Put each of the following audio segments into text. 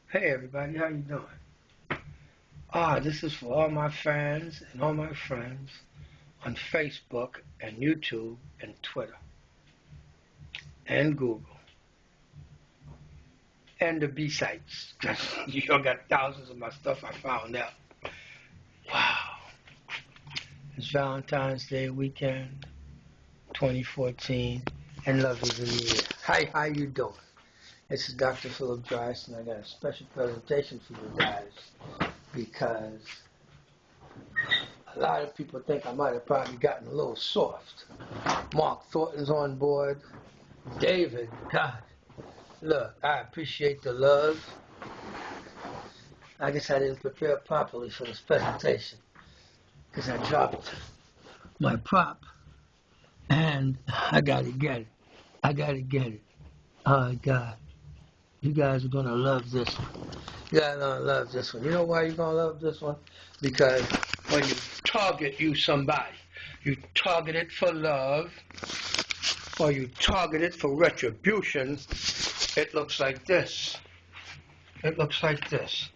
Hey everybody, how you doing? This is for all my fans and all my friends on Facebook and YouTube and Twitter and Google and the B sites. Cause you all got thousands of my stuff I found out. Wow, it's Valentine's Day weekend, 2014, and love is in the air. Hi, how you doing? This is Dr. Philip Dryce, and I got a special presentation for you guys because a lot of people think I might have probably gotten a little soft. Mark Thornton's on board. David, God, look, I appreciate the love. I guess I didn't prepare properly for this presentation because I dropped my prop and I gotta get it. I gotta get it. Oh, God. You guys are gonna love this one. You guys are gonna love this one. You know why you're gonna love this one? Because when you target somebody, you target it for love or you target it for retribution, it looks like this. It looks like this.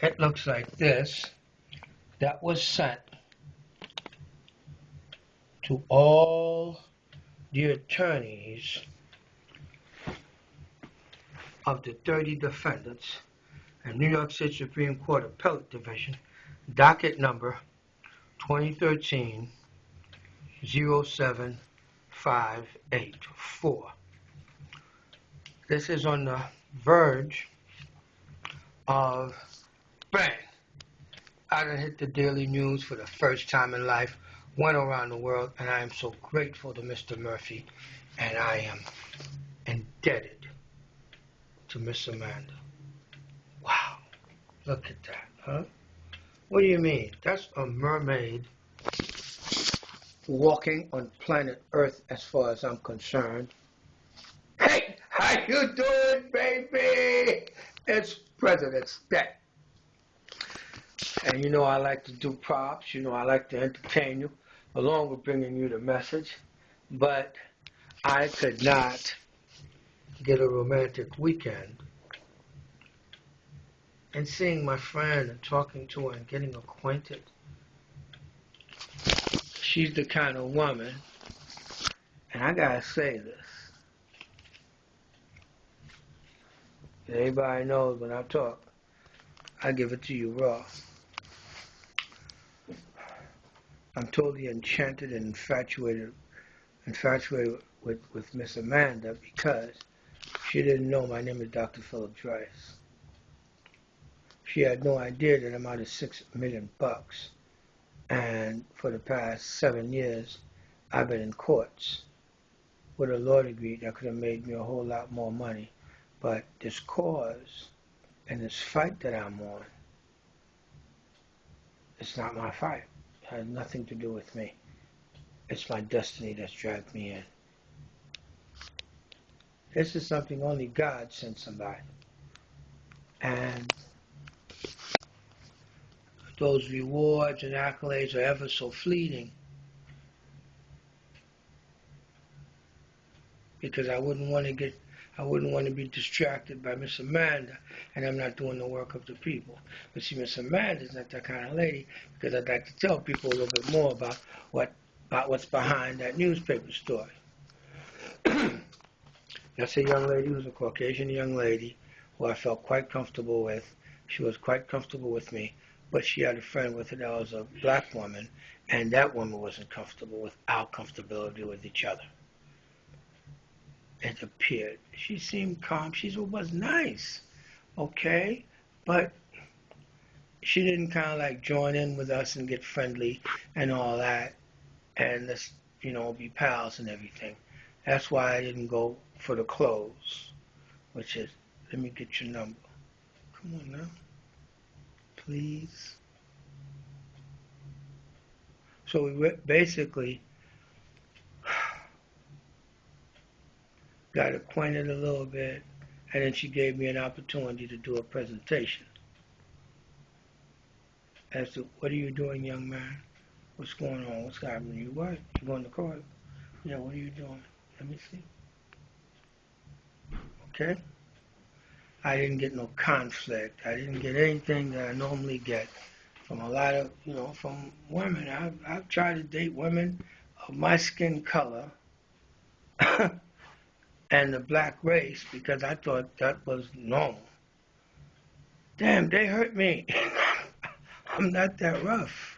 It looks like this. That was sent to all the attorneys of the 30 defendants in New York City Supreme Court Appellate Division, docket number 2013-07584. This is on the verge of bang. I done hit the daily news for the first time in life, went around the world, and I am so grateful to Mr. Murphy, and I am indebted to Miss Amanda. Wow, look at that, huh? What do you mean? That's a mermaid walking on planet Earth as far as I'm concerned. Hey, how you doing, baby? It's President's Day. And you know I like to do props, you know I like to entertain you, along with bringing you the message. But I could not get a romantic weekend and seeing my friend and talking to her and getting acquainted. She's the kind of woman, and I gotta say this, everybody knows when I talk, I give it to you raw. I'm totally enchanted and infatuated with Miss Amanda because she didn't know my name is Dr. Philip Dryce. She had no idea that I'm out of $6 million. And for the past 7 years, I've been in courts with a law degree that could have made me a whole lot more money. But this cause and this fight that I'm on, it's not my fight. It has nothing to do with me. It's my destiny that's dragged me in. This is something only God sent somebody. And those rewards and accolades are ever so fleeting. Because I wouldn't want to be distracted by Miss Amanda, and I'm not doing the work of the people. But see, Miss Amanda's not that kind of lady, because I'd like to tell people a little bit more about what's behind that newspaper story. That's a young lady who's a Caucasian young lady who I felt quite comfortable with. She was quite comfortable with me, but she had a friend with her that was a black woman, and that woman wasn't comfortable with our comfortability with each other. It appeared. She seemed calm. She was nice, okay? But she didn't kind of like join in with us and get friendly and all that and let's, be pals and everything. That's why I didn't go for the close, which is, let me get your number. Come on now, please. So we basically got acquainted a little bit, and then she gave me an opportunity to do a presentation as to, what are you doing, young man? What's going on? What's happening? You what? You going to court? Yeah, what are you doing? Let me see. Okay? I didn't get no conflict. I didn't get anything that I normally get from a lot of, from women. I've tried to date women of my skin color and the black race because I thought that was normal. Damn, they hurt me. I'm not that rough.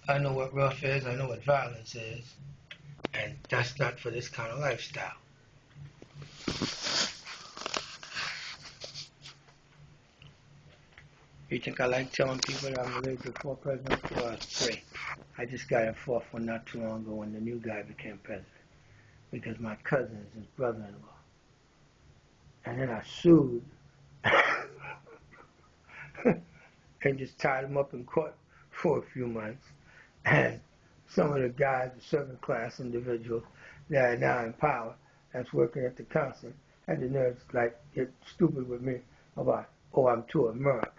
I know what rough is. I know what violence is. And that's not for this kind of lifestyle. You think I like telling people that I'm related to 4 presidents? Well, it's 3. I just got a 4th one not too long ago when the new guy became president. Because my cousin is his brother-in-law. And then I sued and just tied him up in court for a few months. And some of the guys, the servant class individuals that are now in power, that's working at the council, had the nerves like get stupid with me about, oh, I'm too American.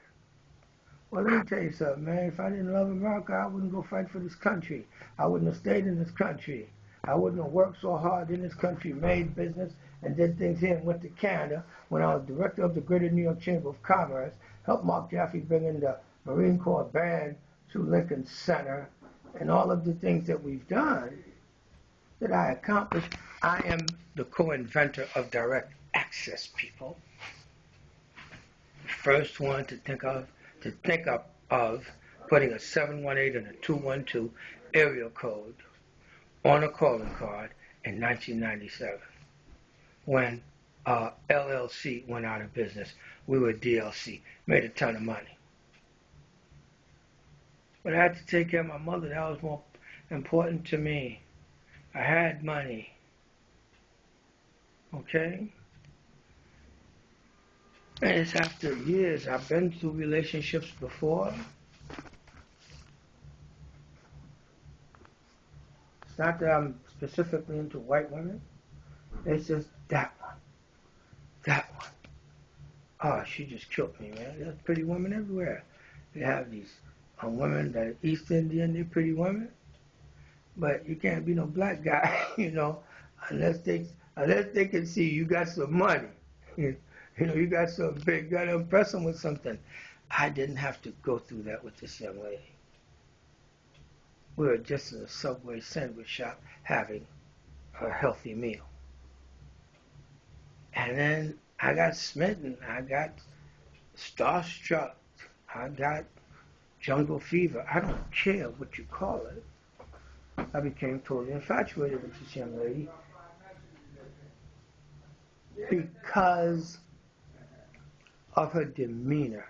Well, let me tell you something, man. If I didn't love America, I wouldn't go fight for this country. I wouldn't have stayed in this country. I wouldn't have worked so hard in this country, made business, and did things here and went to Canada when I was director of the Greater New York Chamber of Commerce, helped Mark Jaffe bring in the Marine Corps band to Lincoln Center, and all of the things that we've done that I accomplished. I am the co-inventor of direct access, people. The first one to think of putting a 718 and a 212 area code on a calling card in 1997 when LLC went out of business. We were DLC, made a ton of money. But I had to take care of my mother. That was more important to me. I had money. Okay? And it's after years. I've been through relationships before. It's not that I'm specifically into white women. It's just that one. That one. Oh, she just killed me, man. There's pretty women everywhere. You have these women that are East Indian, they're pretty women. But you can't be no black guy, unless they can see you got some money. You got something big, you got to impress them with something. I didn't have to go through that with this young lady. We were just in a Subway sandwich shop having a healthy meal. And then I got smitten. I got starstruck. I got jungle fever. I don't care what you call it. I became totally infatuated with this young lady because of her demeanor.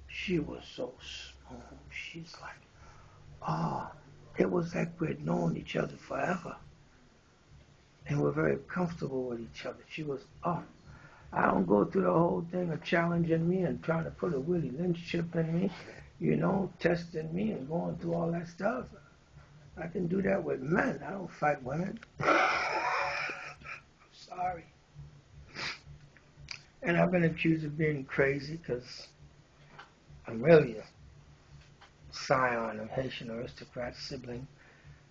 She was so smooth. She's like, it was like we'd known each other forever. And we're very comfortable with each other. She was, I don't go through the whole thing of challenging me and trying to put a Willie Lynch chip in me, testing me and going through all that stuff. I can do that with men. I don't fight women. I'm sorry. And I've been accused of being crazy because I'm really a scion of Haitian aristocrats, sibling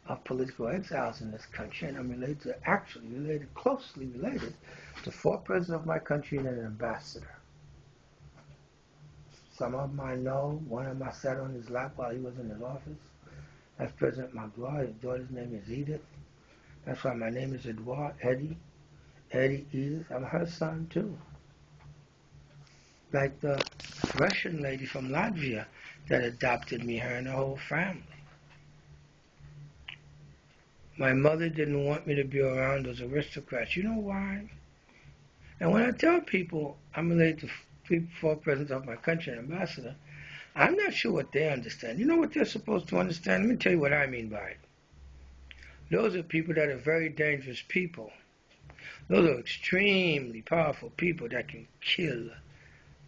of political exiles in this country, and I'm closely related to 4 presidents of my country and an ambassador. Some of them I know. One of them I sat on his lap while he was in his office. That's President Magloire. His daughter's name is Edith. That's why my name is Edouard, Eddie Edith. I'm her son, too. Like the Russian lady from Latvia that adopted me, her and her whole family. My mother didn't want me to be around those aristocrats. You know why? And when I tell people I'm related to 4 presidents of my country and ambassador, I'm not sure what they understand. You know what they're supposed to understand? Let me tell you what I mean by it. Those are people that are very dangerous people. Those are extremely powerful people that can kill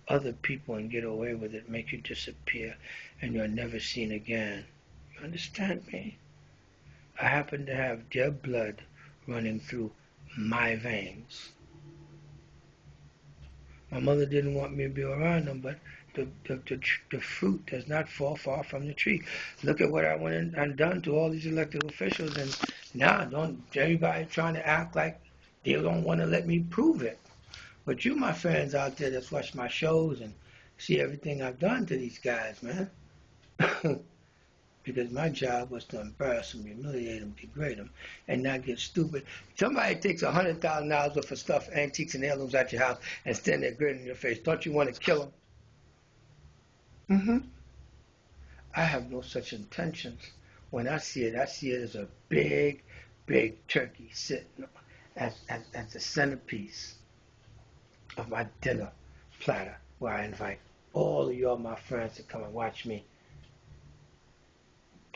other people and get away with it, make you disappear, and you're never seen again. You understand me? I happen to have their blood running through my veins. My mother didn't want me to be around them, but the fruit does not fall far from the tree. Look at what I went and done to all these elected officials, and now don't everybody trying to act like They don't want to let me prove it. But you, my friends out there that's watch my shows and see everything I've done to these guys, man. Because my job was to embarrass them, humiliate them, degrade them, and not get stupid. Somebody takes $100,000 worth of stuff, antiques and heirlooms out your house and stand there grinning in your face. Don't you want to kill them? I have no such intentions. When I see it as a big, big turkey sitting as the centerpiece of my dinner platter, where I invite all of y'all, my friends, to come and watch me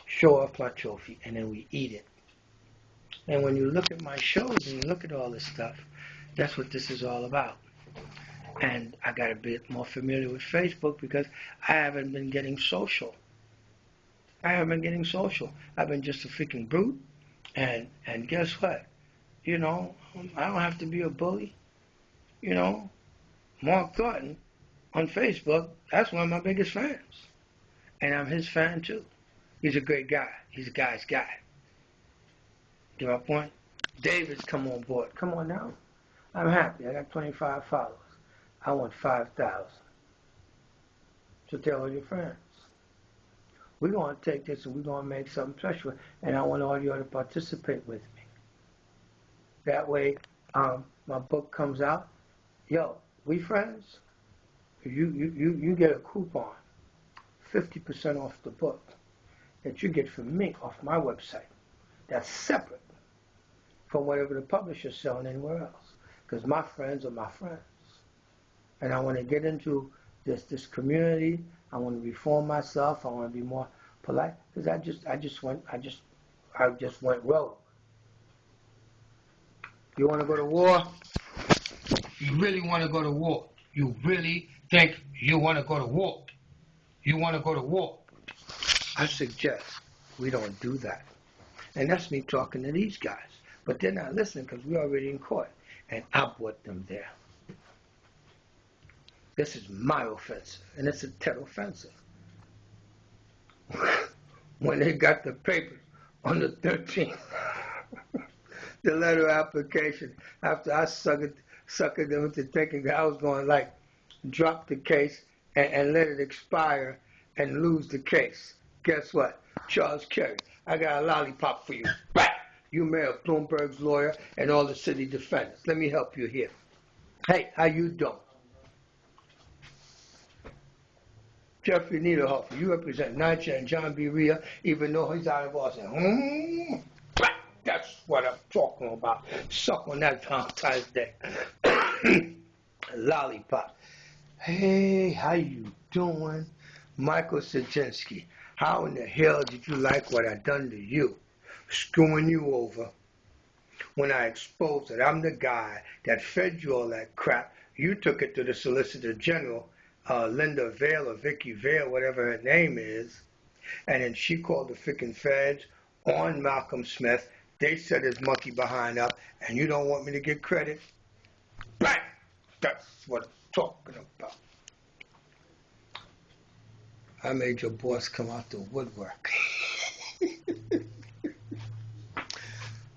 show off my trophy, and then we eat it. And when you look at my shows and you look at all this stuff, that's what this is all about. And I got a bit more familiar with Facebook because I haven't been getting social. I've been just a freaking brute. And guess what? I don't have to be a bully. Mark Thornton on Facebook, that's one of my biggest fans. And I'm his fan too. He's a great guy. He's a guy's guy. Get my point? David's come on board. Come on now. I'm happy. I got 25 followers. I want 5,000. So tell all your friends. We're going to take this and we're going to make something special. And I want all you to participate with me. That way, my book comes out. Yo, we friends? You get a coupon, 50% off the book that you get from me off my website. That's separate from whatever the publisher's selling anywhere else. Because my friends are my friends. And I want to get into this community. I want to reform myself. I want to be more polite. Because I just went rogue. You want to go to war? You really want to go to war? You really think you want to go to war? You want to go to war? I suggest we don't do that. And that's me talking to these guys. But they're not listening because we're already in court. And I brought them there. This is my offensive. And it's a Tet offensive. When they got the papers on the 13th, the letter of application, after I suckered them into thinking I was going to drop the case and let it expire and lose the case. Guess what? Charles Kerry, I got a lollipop for you. Right. You Mayor Bloomberg's lawyer and all the city defendants. Let me help you here. Hey, how you doing? Jeffrey Niederhofer, you represent NYCHA and John B. Rhea, even though he's out of Austin. That's what I'm talking about. Suck on that Valentine's Day. Lollipop. Hey, how you doing? Michael Sajinsky. How in the hell did you like what I done to you? Screwing you over. When I exposed that I'm the guy that fed you all that crap, you took it to the Solicitor General, Linda Vale or Vicky Vale, whatever her name is, and then she called the frickin' feds on Malcolm Smith. They set his monkey behind up, and you don't want me to get credit? Bang! That's what I'm talking about. I made your boss come out the woodwork.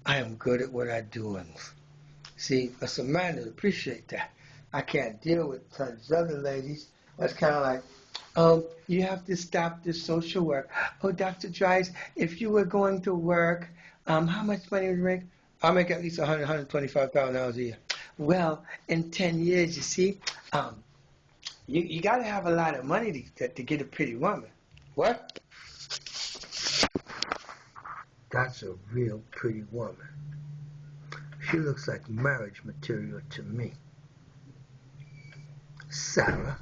I am good at what I do. And see, as a man, I appreciate that. I can't deal with tons of other ladies. That's kind of like, you have to stop this social work. Oh, Dr. Dries, if you were going to work, how much money would you make? I'll make at least $125,000 a year. Well, in 10 years, you see, you got to have a lot of money to get a pretty woman. What? That's a real pretty woman. She looks like marriage material to me. Sarah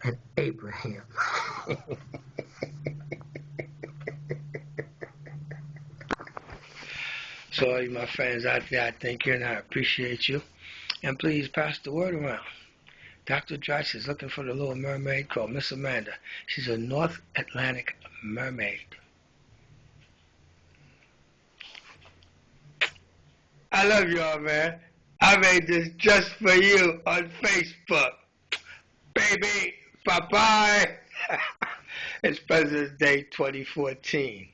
and Abraham. So, all you my friends out there, I thank you and I appreciate you. And please pass the word around. Dr. Dries is looking for the little mermaid called Miss Amanda. She's a North Atlantic mermaid. I love y'all, man. I made this just for you on Facebook. Baby, bye-bye. It's President's Day 2014.